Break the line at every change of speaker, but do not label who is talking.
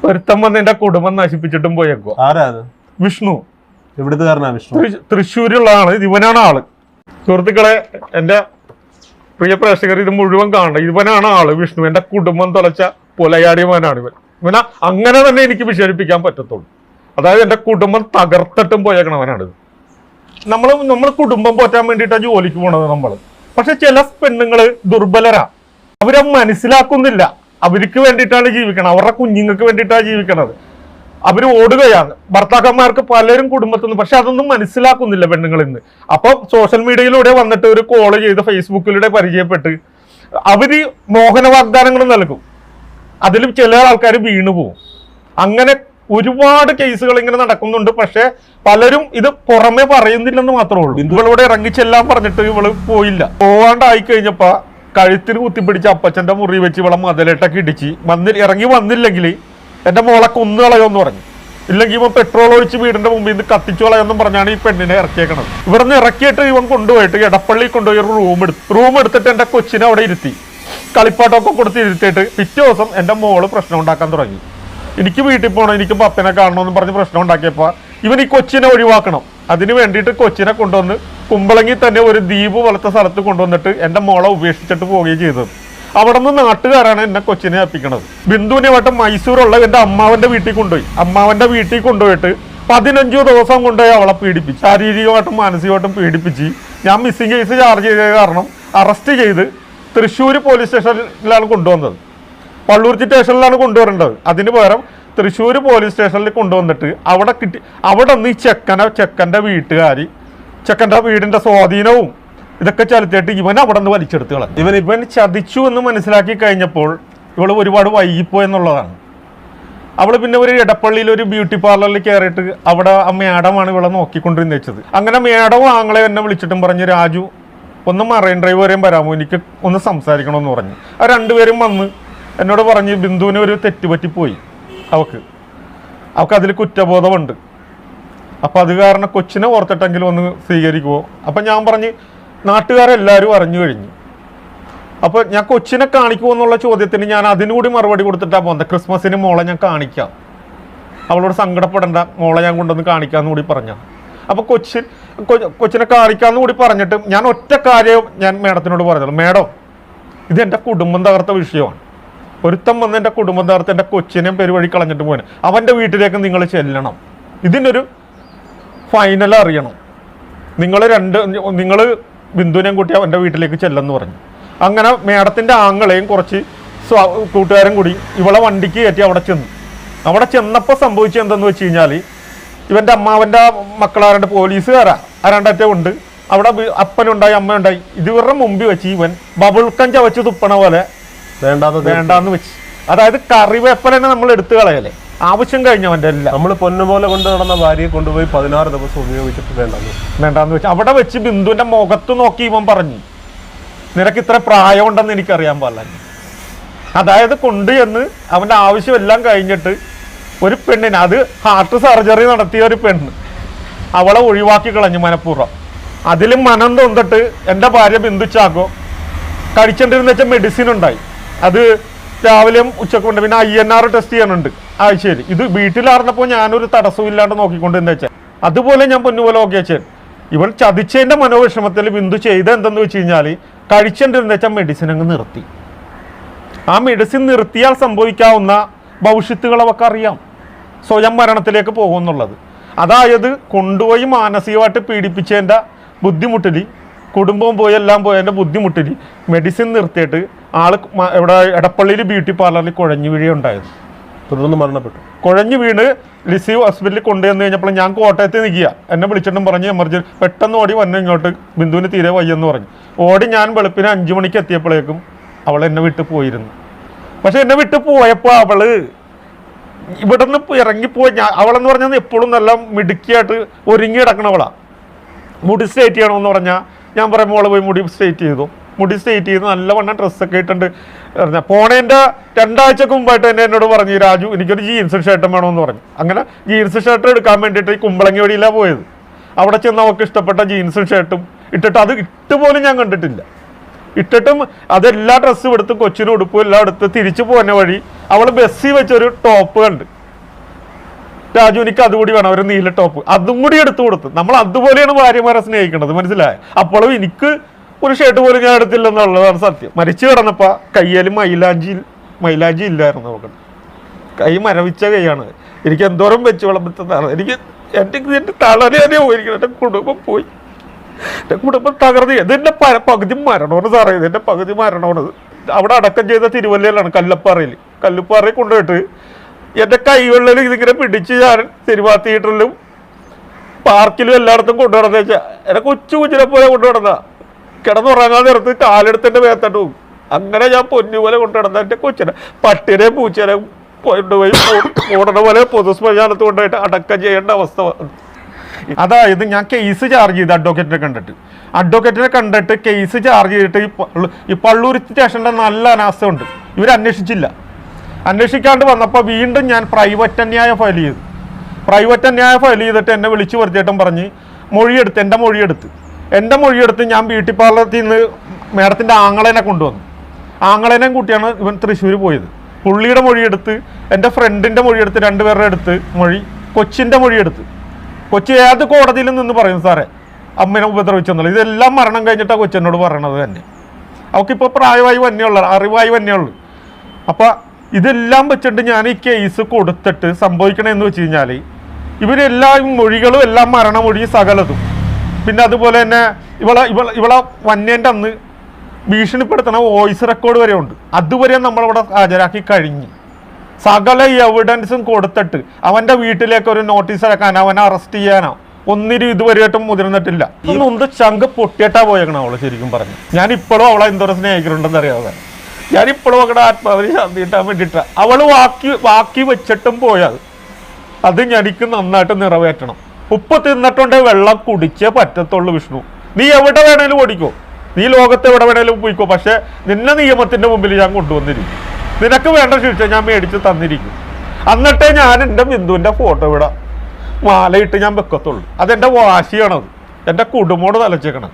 ഒരുത്തം വന്ന് എന്റെ കുടുംബം നശിപ്പിച്ചിട്ടും പോയേക്കോ.
ആരാ അത്?
വിഷ്ണു.
എവിടുത്തുകാരനാ വിഷ്ണു?
തൃശ്ശൂരുള്ള ആള്. ഇവനാണ് ആള്. സുഹൃത്തുക്കളെ, എന്റെ പ്രിയ പ്രേക്ഷകർ ഇത് മുഴുവൻ കാണണം. ഇവനാണ് ആള് വിഷ്ണു. എന്റെ കുടുംബം തുളച്ച കൊലയാടിയവനാണ് ഇവൻ. ഇവനാ അങ്ങനെ തന്നെ എനിക്ക് വിശേഷിപ്പിക്കാൻ പറ്റത്തുള്ളൂ. അതായത് എന്റെ കുടുംബം തകർത്തിട്ടും പോയേക്കണവനാണിത്. നമ്മൾ കുടുംബം പോറ്റാൻ വേണ്ടിയിട്ടാണ് ജോലിക്ക് പോണത് നമ്മള്. പക്ഷെ ചില പെണ്ണുങ്ങള് ദുർബലരാ. അവരത് മനസ്സിലാക്കുന്നില്ല. അവർക്ക് വേണ്ടിയിട്ടാണ് ജീവിക്കണം, അവരുടെ കുഞ്ഞുങ്ങൾക്ക് വേണ്ടിയിട്ടാണ് ജീവിക്കണത്. അവർ ഓടുകയാണ്. ഭർത്താക്കന്മാർക്ക് പലരും കുടുംബത്തിൽ നിന്ന്, പക്ഷെ അതൊന്നും മനസ്സിലാക്കുന്നില്ല പെണ്ണുങ്ങളിൽ നിന്ന്. അപ്പൊ സോഷ്യൽ മീഡിയയിലൂടെ വന്നിട്ട് ഒരു കോള് ചെയ്ത് ഫേസ്ബുക്കിലൂടെ പരിചയപ്പെട്ട് അവര് മോഹന വാഗ്ദാനങ്ങൾ നൽകും. അതിലും ചില ആൾക്കാർ വീണു പോവും. അങ്ങനെ ഒരുപാട് കേസുകൾ ഇങ്ങനെ നടക്കുന്നുണ്ട്. പക്ഷെ പലരും ഇത് പുറമെ പറയുന്നില്ലെന്ന് മാത്രമേ ഉള്ളൂ. ഇവളോട് ഇറങ്ങിച്ചെല്ലാം പറഞ്ഞിട്ട് ഇവള് പോയില്ല. പോവാണ്ടായി കഴിഞ്ഞപ്പോ കഴുത്തിന് കുത്തിപ്പിടിച്ച് അപ്പച്ചന്റെ മുറി വെച്ച് ഇവളെ മതിലിട്ടൊക്കെ ഇടിച്ച് ഇറങ്ങി വന്നില്ലെങ്കിൽ എന്റെ മോളെ കൊന്നു കളയോന്ന് പറഞ്ഞു. ഇല്ലെങ്കിൽ ഇവൻ പെട്രോൾ ഒഴിച്ച് വീടിന്റെ മുമ്പിൽ നിന്ന് കത്തിച്ചു കളയെന്നും പറഞ്ഞാണ് ഈ പെണ്ണിനെ ഇറക്കിയേക്കണത്. ഇവിടെ നിന്ന് ഇറക്കിയിട്ട് ഇവൻ കൊണ്ടുപോയിട്ട് എടപ്പള്ളി കൊണ്ടുപോയി ഒരു റൂം എടുത്തിട്ട് എന്റെ കൊച്ചിനെ അവിടെ ഇരുത്തി കളിപ്പാട്ടമൊക്കെ കൊടുത്ത് ഇരുത്തിയിട്ട് പിറ്റേ ദിവസം എന്റെ മോള് പ്രശ്നം ഉണ്ടാക്കാൻ തുടങ്ങി. എനിക്ക് വീട്ടിൽ പോകണം, എനിക്ക് പപ്പനെ കാണണമെന്ന് പറഞ്ഞ് പ്രശ്നം ഉണ്ടാക്കിയപ്പോൾ ഇവൻ ഈ കൊച്ചിനെ ഒഴിവാക്കണം. അതിന് വേണ്ടിയിട്ട് കൊച്ചിനെ കൊണ്ടുവന്ന് കുമ്പളങ്ങി തന്നെ ഒരു ദ്വീപ് പോലത്തെ സ്ഥലത്ത് കൊണ്ടുവന്നിട്ട് എൻ്റെ മോളെ ഉപേക്ഷിച്ചിട്ട് പോവുകയും ചെയ്തത്. അവിടെ നിന്ന് നാട്ടുകാരാണ് എന്നെ കൊച്ചിനെ ഏൽപ്പിക്കണത്. ബിന്ദുവിനെ വട്ടം മൈസൂരുള്ള എൻ്റെ അമ്മാവൻ്റെ വീട്ടിൽ കൊണ്ടുപോയി. അമ്മാവൻ്റെ വീട്ടിൽ കൊണ്ടുപോയിട്ട് 15 ദിവസം കൊണ്ടുപോയി അവളെ പീഡിപ്പിച്ച്, ശാരീരികമായിട്ടും മാനസികമായിട്ടും പീഡിപ്പിച്ച്. ഞാൻ മിസ്സിംഗ് കേസ് ചാർജ് ചെയ്ത കാരണം അറസ്റ്റ് ചെയ്ത് തൃശ്ശൂർ പോലീസ് സ്റ്റേഷനിലാണ് കൊണ്ടുവന്നത്. പള്ളൂർച്ചി സ്റ്റേഷനിലാണ് കൊണ്ടുവരേണ്ടത്. അതിന് പകരം തൃശ്ശൂർ പോലീസ് സ്റ്റേഷനിൽ കൊണ്ടുവന്നിട്ട് അവിടെ നിന്ന് ഈ ചെക്കൻ്റെ വീട്ടുകാർ, ചെക്കൻ്റെ വീടിൻ്റെ സ്വാധീനവും ഇതൊക്കെ ചെലുത്തിയിട്ട് ഇവൻ അവിടെ നിന്ന് വലിച്ചെടുത്ത് കളഞ്ഞു. ഇവൻ ചതിച്ചു എന്ന് മനസ്സിലാക്കി കഴിഞ്ഞപ്പോൾ ഇവൾ ഒരുപാട് വൈകിപ്പോ എന്നുള്ളതാണ്. അവൾ പിന്നെ ഒരു എടപ്പള്ളിയിൽ ഒരു ബ്യൂട്ടി പാർലറിൽ കയറിയിട്ട് അവിടെ ആ മേഡമാണ് ഇവളെ നോക്കിക്കൊണ്ടിരുന്ന് വെച്ചത്. അങ്ങനെ മേഡവും ആങ്ങളെ എന്നെ വിളിച്ചിട്ടും പറഞ്ഞു, രാജു ഒന്ന് മറൈൻ ഡ്രൈവ് വരെയും വരാമോ, എനിക്ക് ഒന്ന് സംസാരിക്കണമെന്ന് പറഞ്ഞു. ആ രണ്ടുപേരും വന്ന് എന്നോട് പറഞ്ഞ് ബിന്ദുവിന് ഒരു തെറ്റുപറ്റിപ്പോയി, അവൾക്ക് അതിൽ കുറ്റബോധമുണ്ട്. അപ്പം അത് കാരണം കൊച്ചിനെ ഓർത്തിട്ടെങ്കിലും ഒന്ന് സ്വീകരിക്കുമോ. അപ്പം ഞാൻ പറഞ്ഞ് നാട്ടുകാരെല്ലാവരും അറിഞ്ഞു കഴിഞ്ഞു. അപ്പോൾ ഞാൻ കൊച്ചിനെ കാണിക്കുമോ എന്നുള്ള ചോദ്യത്തിന് ഞാൻ അതിനുകൂടി മറുപടി കൊടുത്തിട്ടാണ് പോകുന്നത്. ക്രിസ്മസിന് മോളെ ഞാൻ കാണിക്കാം, അവളോട് സങ്കടപ്പെടേണ്ട, മോളെ ഞാൻ കൊണ്ടുവന്ന് കാണിക്കാമെന്ന് കൂടി പറഞ്ഞ. അപ്പോൾ കൊച്ചിനെ കാണിക്കാമെന്ന് കൂടി പറഞ്ഞിട്ട് ഞാൻ ഒറ്റ കാര്യം ഞാൻ മേഡത്തിനോട് പറഞ്ഞുള്ളൂ, മേഡം ഇത് എൻ്റെ കുടുംബം തകർത്ത വിഷയമാണ്. ഒരുത്തം വന്ന് എൻ്റെ കുടുംബം തകർത്ത് എൻ്റെ കൊച്ചിനെയും പെരുവഴി കളഞ്ഞിട്ട് പോകാൻ അവൻ്റെ വീട്ടിലേക്ക് നിങ്ങൾ ചെല്ലണം. ഇതിനൊരു ഫൈനൽ അറിയണം. നിങ്ങൾ ബിന്ദുവിനെയും കൂട്ടി അവൻ്റെ വീട്ടിലേക്ക് ചെല്ലെന്ന് പറഞ്ഞു. അങ്ങനെ മേഡത്തിൻ്റെ ആങ്ങളെയും കുറച്ച് കൂട്ടുകാരും കൂടി ഇവളെ വണ്ടിക്ക് കയറ്റി അവിടെ ചെന്നപ്പോൾ സംഭവിച്ചത് എന്തെന്ന് വെച്ച് കഴിഞ്ഞാൽ ഇവൻ്റെ അമ്മാവൻ്റെ മക്കളാരണ്ട് പോലീസുകാരാ ആരാണ്ടറ്റേ ഉണ്ട്. അവിടെ അപ്പനുണ്ടായി അമ്മയുണ്ടായി. ഇവരുടെ മുമ്പിൽ വെച്ച് ഇവൻ ബബിൾക്കം ചവച്ച് തുപ്പണ പോലെ വേണ്ടാന്ന് വെച്ച്. അതായത് കറിവേപ്പലനെ നമ്മൾ എടുത്തു കളയല്ലേ, ആവശ്യം കഴിഞ്ഞവൻ്റെ എല്ലാം.
നമ്മൾ പൊന്നുപോലെ കൊണ്ട് നടന്ന ഭാര്യയെ കൊണ്ടുപോയി 16 ദിവസം ഉപയോഗിച്ചിട്ട്
വേണ്ടാന്ന് വെച്ച് അവിടെ വെച്ച് ബിന്ദുവിന്റെ മുഖത്ത് നോക്കി ഇവൻ പറഞ്ഞു, നിനക്ക് ഇത്ര പ്രായമുണ്ടെന്ന് എനിക്കറിയാൻ പാടില്ല. അതായത് കൊണ്ടുചെന്ന് അവൻ്റെ ആവശ്യമെല്ലാം കഴിഞ്ഞിട്ട് ഒരു പെണ്ണിന്, അത് ഹാർട്ട് സർജറി നടത്തിയ ഒരു പെണ്ണ്, അവളെ ഒഴിവാക്കി കളഞ്ഞു മനഃപൂർവ്വം. അതിലും മനം തൊന്നിട്ട് എൻ്റെ ഭാര്യ ബിന്ദു ചാക്കോ കഴിച്ചിട്ടിരുന്ന വെച്ചാൽ മെഡിസിൻ ഉണ്ടായി. അത് രാവിലെയും ഉച്ചക്കുണ്ട്. പിന്നെ INR ടെസ്റ്റ് ചെയ്യാനുണ്ട് ആഴ്ചയിൽ. ഇത് വീട്ടിലാർന്നപ്പോൾ ഞാനൊരു തടസ്സവും ഇല്ലാണ്ട് നോക്കിക്കൊണ്ടിരുന്ന വെച്ചാൽ അതുപോലെ ഞാൻ പൊന്നുപോലെ നോക്കി വെച്ചാൽ ഇവൻ ചതിച്ചതിൻ്റെ മനോവിഷമത്തിൽ ബിന്ദു ചെയ്ത എന്തെന്ന് വെച്ച് കഴിഞ്ഞാൽ കഴിച്ചിട്ടിരുന്ന വെച്ചാൽ മെഡിസിൻ അങ്ങ് നിർത്തി. ആ മെഡിസിൻ നിർത്തിയാൽ സംഭവിക്കാവുന്ന ഭവിഷ്യത്തുകൾ അവർക്ക് അറിയാം, സ്വയം മരണത്തിലേക്ക് പോകുമെന്നുള്ളത്. അതായത് കൊണ്ടുപോയി മാനസികമായിട്ട് പീഡിപ്പിച്ചതിൻ്റെ ബുദ്ധിമുട്ടിൽ, കുടുംബവും പോയി എല്ലാം പോയതിൻ്റെ ബുദ്ധിമുട്ടിൽ മെഡിസിൻ നിർത്തിയിട്ട് ആള് ഇവിടെ എടപ്പള്ളിയിൽ ബ്യൂട്ടി പാർലറിൽ കുഴഞ്ഞു വീഴുകയുണ്ടായത്.
തുടർന്ന് മരണപ്പെട്ടു.
കുഴഞ്ഞു വീണ് ലിസി ഹോസ്പിറ്റലിൽ കൊണ്ടുവന്ന് കഴിഞ്ഞപ്പോൾ ഞാൻ കോട്ടയത്ത് നിൽക്കുക. എന്നെ വിളിച്ചിട്ടും പറഞ്ഞ് എമർജൻസി പെട്ടെന്ന് ഓടി വന്നു ഇങ്ങോട്ട്, ബിന്ദുവിന് തീരെ വയ്യെന്ന് പറഞ്ഞു. ഓടി ഞാൻ വെളുപ്പിന് 5 മണിക്ക് എത്തിയപ്പോഴേക്കും അവൾ എന്നെ വിട്ട് പോയിരുന്നു. പക്ഷെ എന്നെ വിട്ട് പോയപ്പോൾ അവള് ഇവിടെ നിന്ന് ഇറങ്ങിപ്പോയി. അവളെന്ന് പറഞ്ഞാൽ എപ്പോഴും നല്ല മിടുക്കിയായിട്ട് ഒരുങ്ങി കിടക്കണവളാ. മുടി സ്ട്രേറ്റ് ചെയ്യണമെന്ന് പറഞ്ഞാൽ ഞാൻ പറയുമ്പോൾ അവൾ പോയി മുടി സ്ട്രേറ്റ് ചെയ്ത് നല്ലവണ്ണം ഡ്രസ്സൊക്കെ ഇട്ടുണ്ട്. പോണേൻ്റെ 2 ആഴ്ചക്ക് മുമ്പായിട്ട് തന്നെ എന്നോട് പറഞ്ഞു, രാജു എനിക്കൊരു ജീൻസ് ഷർട്ടും വേണമെന്ന് പറഞ്ഞു. അങ്ങനെ ജീൻസ് ഷർട്ട് എടുക്കാൻ വേണ്ടിയിട്ട് ഈ കുമ്പളങ്ങി വഴിയിലാണ് പോയത്. അവിടെ ചെന്ന് അവൾക്ക് ഇഷ്ടപ്പെട്ട ജീൻസും ഷർട്ടും ഇട്ടിട്ട് അത് ഇട്ടുപോലും ഞാൻ കണ്ടിട്ടില്ല. ഇട്ടിട്ടും അതെല്ലാ ഡ്രസ്സും എടുത്ത് കൊച്ചിനും ഉടുപ്പും എല്ലാം എടുത്ത് തിരിച്ചു പോകുന്ന വഴി അവൾ ബസ്സിൽ വെച്ചൊരു ടോപ്പ് കണ്ട്. രാജു എനിക്ക് അതുകൂടി വേണം, ഒരു നീല ടോപ്പ്, അതും കൂടി എടുത്തു കൊടുത്തു. നമ്മൾ അതുപോലെയാണ് ഭാര്യമാരെ സ്നേഹിക്കേണ്ടത്, മനസ്സിലായി? അപ്പോഴും എനിക്ക് ഒരു ഷർട്ട് പോലും ഞാൻ എടുത്തില്ലെന്നുള്ളതാണ് സത്യം. മരിച്ചു കിടന്നപ്പോ കയ്യിൽ മൈലാഞ്ചി ഇല്ലായിരുന്നു നോക്കണം. കൈ മരവിച്ച കൈയാണ്. എനിക്ക് എന്തോരം വെച്ച് വിളമ്പത്താണ്. എൻ്റെ തളരെയോ പോയിരിക്കണം. എൻ്റെ കുടുംബം പോയി, എൻ്റെ കുടുംബം തകർന്ന്. ഇതെൻ്റെ പകുതി മരണമാണ് സാറേ, ഇതെൻ്റെ പകുതി മരണമാണത്. അവിടെ അടക്കം ചെയ്ത തിരുവല്ലയിലാണ്, കല്ലുപ്പാറയിൽ കൊണ്ടുപോയിട്ട് എൻ്റെ കൈകളിൽ ഇതിങ്ങനെ പിടിച്ച് ഞാൻ സിനിമാ തിയേറ്ററിലും പാർക്കിലും എല്ലായിടത്തും കൊണ്ടുനടന്നു വെച്ചാൽ എന്നെ കൊച്ചിനെ പോലെ കൊണ്ടുനടന്ന. കിടന്നുറങ്ങാൻ നേരത്ത് കാലെടുത്ത് എൻ്റെ മേത്തോട്ട് പോകും. അങ്ങനെ ഞാൻ പൊന്നുപോലെ കൊണ്ടുനടന്ന എൻ്റെ കൊച്ചിനെ പട്ടിനെ പൂച്ചനെ കൊണ്ടുപോയി ഓടണ പോലെ പൊതുശ്മശാനത്ത് കൊണ്ടുപോയിട്ട് അടക്കം ചെയ്യേണ്ട അവസ്ഥ. അതായത് ഞാൻ കേസ് ചാർജ് ചെയ്ത് അഡ്വക്കേറ്റിനെ കണ്ടിട്ട് കേസ് ചാർജ് ചെയ്തിട്ട് ഈ പള്ളൂർ സ്റ്റേഷൻ്റെ നല്ല അനാസ്ഥയുണ്ട്. ഇവർ അന്വേഷിക്കാണ്ട് വന്നപ്പോൾ വീണ്ടും ഞാൻ പ്രൈവറ്റ് അന്യായം ഫയൽ ചെയ്തിട്ട് എന്നെ വിളിച്ചു വരുത്തിയിട്ടും പറഞ്ഞ് എൻ്റെ മൊഴിയെടുത്ത് ഞാൻ ബ്യൂട്ടി പാർലറിൽ നിന്ന് മേഡത്തിൻ്റെ ആങ്ങളേനെ കൊണ്ടുവന്നു. ആങ്ങളേനെയും കൂട്ടിയാണ് ഇവൻ തൃശ്ശൂർ പോയത്. പുള്ളിയുടെ മൊഴിയെടുത്ത്, എൻ്റെ ഫ്രണ്ടിൻ്റെ മൊഴിയെടുത്ത്, രണ്ടുപേരുടെ അടുത്ത് കൊച്ചിൻ്റെ മൊഴിയെടുത്ത്. കൊച്ചി ഏത് കോടതിയിൽ നിന്ന് പറയും സാറേ അമ്മനെ ഉപദ്രവിച്ചെന്നുള്ളത്? ഇതെല്ലാം മരണം കഴിഞ്ഞിട്ടാണ് കൊച്ചെന്നോട് പറയണത് തന്നെ. അവൾക്കിപ്പോൾ പ്രായമായി അറിവായി വന്നെയുള്ളൂ. അപ്പോൾ ഇതെല്ലാം വെച്ചിട്ട് ഞാൻ ഈ കേസ് കൊടുത്തിട്ട് സംഭവിക്കണമെന്ന് വെച്ച് കഴിഞ്ഞാൽ ഇവരെല്ലാ മൊഴികളും എല്ലാം മരണമൊഴി സകലതും, പിന്നെ അതുപോലെ തന്നെ ഇവളെ വന്യേൻ്റെ അന്ന് ഭീഷണിപ്പെടുത്തണ വോയിസ് റെക്കോർഡ് വരെ ഉണ്ട്. അതുവരെ നമ്മളവിടെ ഹാജരാക്കി കഴിഞ്ഞ് സകല എവിഡൻസും കൊടുത്തിട്ട് അവൻ്റെ വീട്ടിലേക്ക് ഒരു നോട്ടീസ് അയക്കാനോ അവനെ അറസ്റ്റ് ചെയ്യാനോ ഒന്നിനും ഇതുവരെയായിട്ടും മുതിർന്നിട്ടില്ല. ഒന്ന് ചങ്ക് പൊട്ടിയിട്ടാ പോയേക്കണം അവള്. ശരിക്കും പറഞ്ഞു ഞാൻ ഇപ്പോഴും അവളെ എന്തോരം സ്നേഹിക്കുന്നുണ്ടെന്ന് അറിയാതെ. ഞാനിപ്പോഴും അവളുടെ ആത്മാവിന് ശാന്തി കിട്ടാൻ വേണ്ടിയിട്ടാ. അവള് വാക്കി വെച്ചിട്ടും പോയത് അത് എനിക്ക് നന്നായിട്ട് നിറവേറ്റണം. ഉപ്പ് തിന്നിട്ടുണ്ടെങ്കിൽ വെള്ളം കുടിച്ചേ പറ്റത്തുള്ളൂ വിഷ്ണു. നീ എവിടെ വേണേലും ഓടിക്കോ, നീ ലോകത്ത് എവിടെ വേണേലും പോയിക്കോ, പക്ഷെ നിന്നെ നിയമത്തിന്റെ മുമ്പിൽ ഞാൻ കൊണ്ടുവന്നിരിക്കും. നിനക്ക് വേണ്ട ശിക്ഷ ഞാൻ മേടിച്ച് തന്നിരിക്കും. എന്നിട്ടേ ഞാൻ എൻ്റെ ബിന്ദുവിൻ്റെ ഫോട്ടോ ഇവിടെ മാലയിട്ട് ഞാൻ വെക്കത്തുള്ളൂ. അതെൻ്റെ വാശിയാണത്. എൻ്റെ കുടുംബോട് തലച്ചേക്കണം.